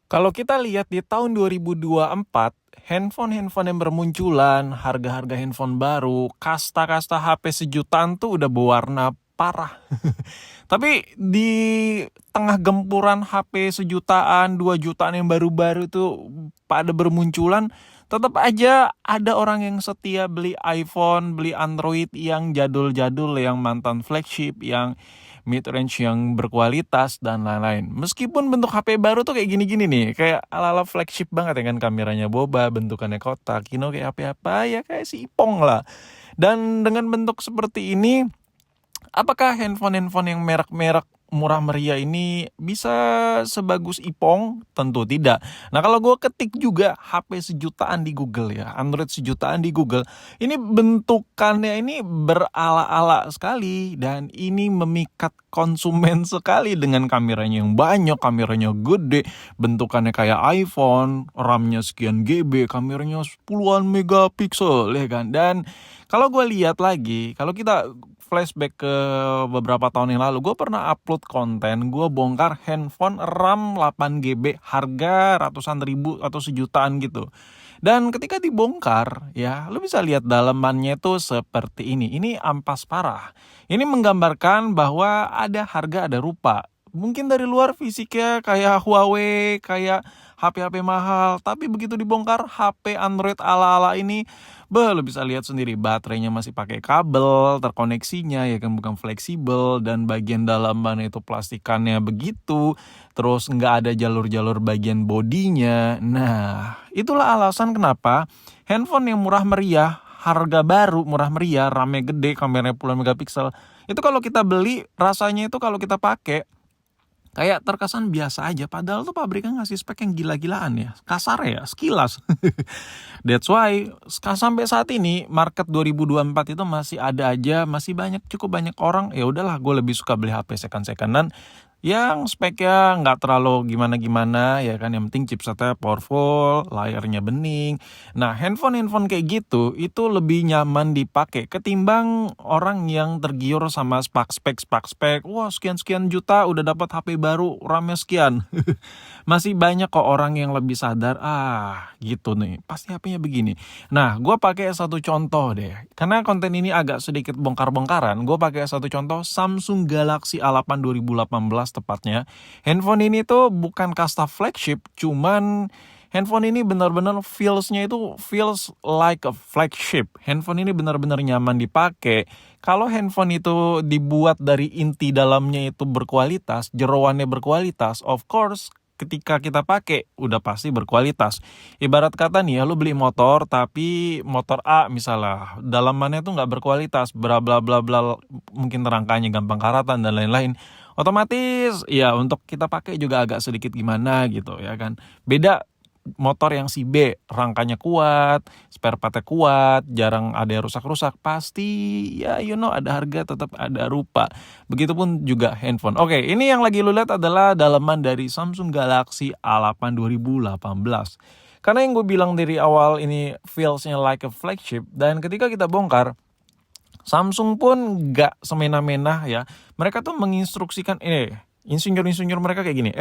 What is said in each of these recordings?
Kalau kita lihat di tahun 2024, handphone-handphone yang bermunculan, harga-harga handphone baru, kasta-kasta HP sejutaan tuh udah berwarna parah. Tapi di tengah gempuran HP sejutaan, 2 jutaan yang baru-baru tuh pada bermunculan, tetap aja ada orang yang setia beli iPhone, beli Android yang jadul-jadul, yang mantan flagship, yang mid-range yang berkualitas dan lain-lain. Meskipun bentuk HP baru tuh kayak gini-gini nih, kayak ala-ala flagship banget ya kan, kameranya boba, bentukannya kotak, kayak HP apa ya, kayak si Ipong lah. Dan dengan bentuk seperti ini, apakah handphone-handphone yang merek-merek murah meriah ini bisa sebagus Ipong? Tentu tidak. Nah, kalau gue ketik juga HP sejutaan di Google ya, Android sejutaan di Google, ini bentukannya ini berala-ala sekali dan ini memikat konsumen sekali dengan kameranya yang banyak, kameranya gede, bentukannya kayak iPhone, RAM-nya sekian GB, kameranya puluhan megapiksel ya kan. Dan kalau gue lihat lagi, kalau kita flashback ke beberapa tahun yang lalu, gue pernah upload konten, gue bongkar handphone RAM 8GB, harga ratusan ribu atau sejutaan gitu. Dan ketika dibongkar, ya lu bisa lihat dalamannya tuh seperti ini. Ini ampas parah. Ini menggambarkan bahwa ada harga, ada rupa. Mungkin dari luar fisiknya kayak Huawei, kayak HP-HP mahal, tapi begitu dibongkar HP Android ala-ala ini, lu bisa lihat sendiri baterainya masih pakai kabel, terkoneksinya ya kan bukan fleksibel, dan bagian dalaman itu plastikannya begitu, terus nggak ada jalur-jalur bagian bodinya. Nah, itulah alasan kenapa handphone yang murah meriah, harga baru, murah meriah, RAM-nya gede, kameranya puluhan megapiksel, itu kalau kita beli, rasanya itu kalau kita pakai kayak terkesan biasa aja, padahal tuh pabriknya ngasih spek yang gila-gilaan ya, kasar ya, sekilas. That's why sampai saat ini market 2024 itu masih ada aja, masih cukup banyak orang, ya udahlah gue lebih suka beli HP second-secondan yang speknya nggak terlalu gimana-gimana ya kan, yang penting chipsetnya powerful, layarnya bening. Nah, handphone kayak gitu itu lebih nyaman dipakai ketimbang orang yang tergiur sama spek. Wah, sekian juta udah dapat HP baru, RAM-nya sekian. Masih banyak kok orang yang lebih sadar, gitu nih, pasti HP-nya begini. Nah, gue pakai satu contoh deh, karena konten ini agak sedikit bongkar-bongkaran. Gue pakai satu contoh, Samsung Galaxy A8 2018 tepatnya. Handphone ini tuh bukan kasta flagship, cuman handphone ini benar-benar feels-nya itu feels like a flagship. Handphone ini benar-benar nyaman dipakai. Kalau handphone itu dibuat dari inti dalamnya itu berkualitas, jeroannya berkualitas, of course ketika kita pakai udah pasti berkualitas. Ibarat kata nih ya, lu beli motor tapi motor A misalnya, dalamannya tuh nggak berkualitas, bla bla bla bla, mungkin rangkanya gampang karatan dan lain-lain. Otomatis ya untuk kita pakai juga agak sedikit gimana gitu ya kan. Beda motor yang si B, rangkanya kuat, spare partnya kuat, jarang ada yang rusak-rusak, pasti ya ada harga, tetap ada rupa. Begitupun juga handphone. Oke, ini yang lagi lu lihat adalah dalaman dari Samsung Galaxy A8 2018. Karena yang gue bilang dari awal ini feels-nya like a flagship, dan ketika kita bongkar, Samsung pun gak semena-mena ya. Mereka tuh menginstruksikan, insinyur-insinyur mereka kayak gini,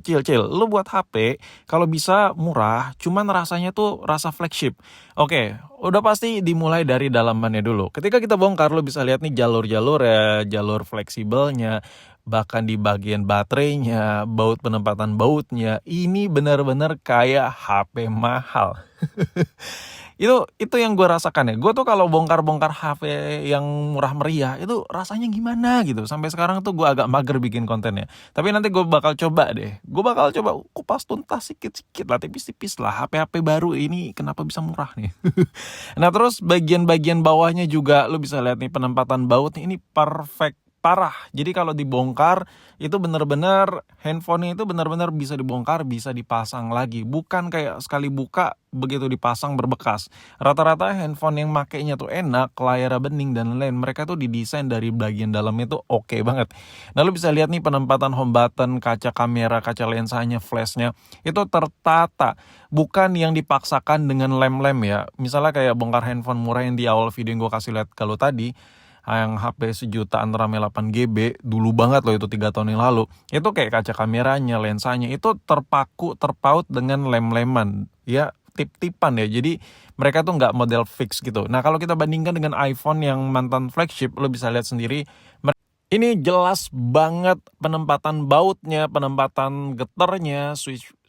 cil, lu buat HP kalau bisa murah, cuman rasanya tuh rasa flagship. Oke, udah pasti dimulai dari dalamannya dulu. Ketika kita bongkar, lu bisa lihat nih jalur-jalur ya, jalur fleksibelnya, bahkan di bagian baterainya, baut penempatan bautnya, ini benar-benar kayak HP mahal. Itu yang gue rasakan ya. Gue tuh kalau bongkar-bongkar HP yang murah meriah itu rasanya gimana gitu. Sampai sekarang tuh gue agak mager bikin kontennya. Tapi nanti gue bakal coba deh. Gue bakal coba kupas tuntas sikit-sikit lah, tipis-tipis lah. HP-HP baru ini kenapa bisa murah nih. Nah, terus bagian-bagian bawahnya juga lu bisa lihat nih, penempatan baut ini perfect parah. Jadi kalau dibongkar itu benar-benar handphone itu benar-benar bisa dibongkar, bisa dipasang lagi. Bukan kayak sekali buka begitu dipasang berbekas. Rata-rata handphone yang makainya tuh enak, layarnya bening dan lain-lain, mereka tuh didesain dari bagian dalamnya tuh oke banget. Nah, lu bisa lihat nih penempatan home button, kaca kamera, kaca lensanya, flashnya itu tertata. Bukan yang dipaksakan dengan lem-lem ya. Misalnya kayak bongkar handphone murah yang di awal video yang gue kasih lihat kalau tadi, yang HP sejutaan RAM 8 GB, dulu banget loh itu 3 tahun yang lalu. Itu kayak kaca kameranya, lensanya, itu terpaut dengan lem-leman. Ya, tip-tipan ya. Jadi mereka tuh nggak model fix gitu. Nah kalau kita bandingkan dengan iPhone yang mantan flagship, lo bisa lihat sendiri. Ini jelas banget penempatan bautnya, penempatan getarnya,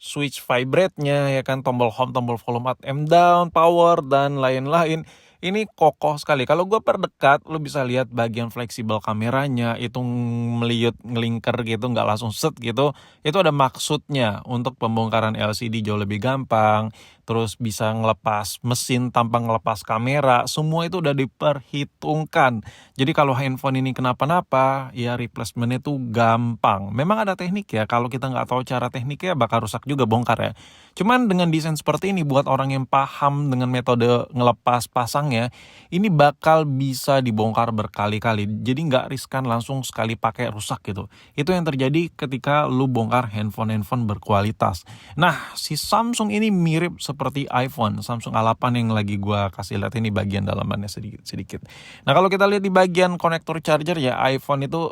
switch vibrate-nya, ya kan, tombol home, tombol volume up and down, power, dan lain-lain. Ini kokoh sekali. Kalau gue perdekat, lo bisa lihat bagian fleksibel kameranya, itu meliut, ngelingker gitu, nggak langsung set gitu. Itu ada maksudnya untuk pembongkaran LCD jauh lebih gampang, terus bisa ngelepas mesin tanpa ngelepas kamera, semua itu udah diperhitungkan. Jadi kalau handphone ini kenapa-napa, ya replacementnya tuh gampang. Memang ada teknik ya, kalau kita nggak tahu cara tekniknya bakal rusak juga, bongkar ya. Cuman dengan desain seperti ini, buat orang yang paham dengan metode ngelepas pasangnya, ini bakal bisa dibongkar berkali-kali. Jadi nggak riskan langsung sekali pakai rusak gitu. Itu yang terjadi ketika lu bongkar handphone berkualitas. Nah, si Samsung ini mirip seperti iPhone, Samsung A8 yang lagi gua kasih lihat ini bagian dalamannya sedikit. Nah, kalau kita lihat di bagian konektor charger ya, iPhone itu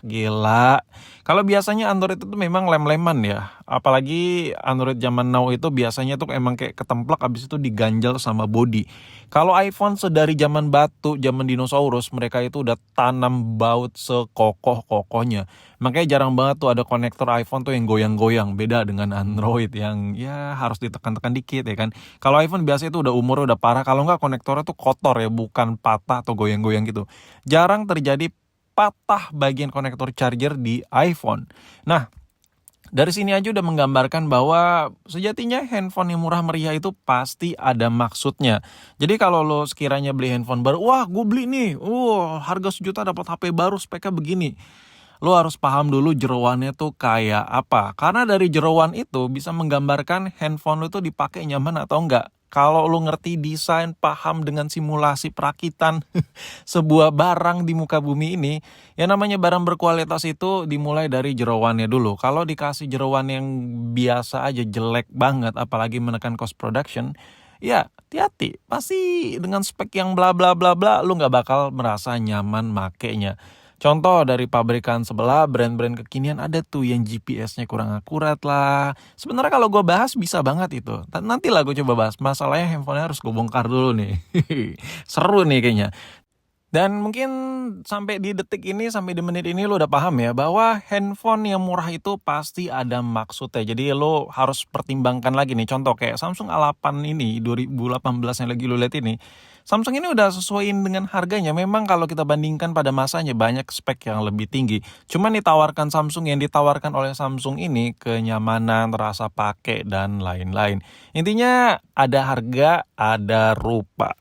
gila. Kalau biasanya Android itu memang lem-leman ya. Apalagi Android zaman now itu biasanya tuh emang kayak ketemplak, abis itu diganjal sama body. Kalau iPhone sedari zaman batu, zaman dinosaurus, mereka itu udah tanam baut sekokoh-kokohnya. Makanya jarang banget tuh ada konektor iPhone tuh yang goyang-goyang. Beda dengan Android yang ya harus ditekan-tekan dikit ya kan. Kalau iPhone biasanya itu udah umurnya udah parah. Kalau nggak konektornya tuh kotor ya, bukan patah atau goyang-goyang gitu. Jarang terjadi patah bagian konektor charger di iPhone. Nah, dari sini aja udah menggambarkan bahwa sejatinya handphone yang murah meriah itu pasti ada maksudnya. Jadi kalau lo sekiranya beli handphone baru, wah gue beli nih, harga 1 juta dapat HP baru speknya begini. Lo harus paham dulu jeroannya tuh kayak apa. Karena dari jeroan itu bisa menggambarkan handphone lo tuh dipakai nyaman atau enggak. Kalau lo ngerti desain, paham dengan simulasi perakitan sebuah barang di muka bumi ini, yang namanya barang berkualitas itu dimulai dari jeroannya dulu. Kalau dikasih jeroan yang biasa aja, jelek banget, apalagi menekan cost production, ya hati-hati. Pasti dengan spek yang bla bla bla bla, lu nggak bakal merasa nyaman makainya. Contoh dari pabrikan sebelah, brand-brand kekinian ada tuh yang GPS-nya kurang akurat lah. Sebenarnya kalau gue bahas bisa banget itu. Nanti lah gue coba bahas. Masalahnya handphonenya harus gue bongkar dulu nih. Seru nih kayaknya. Dan mungkin sampai di detik ini, sampai di menit ini lo udah paham ya bahwa handphone yang murah itu pasti ada maksudnya. Jadi lo harus pertimbangkan lagi nih. Contoh kayak Samsung A8 ini 2018 yang lagi lo lihat ini. Samsung ini udah sesuaiin dengan harganya. Memang kalau kita bandingkan pada masanya banyak spek yang lebih tinggi. Cuman ditawarkan Samsung, yang ditawarkan oleh Samsung ini kenyamanan, rasa pakai, dan lain-lain. Intinya ada harga, ada rupa.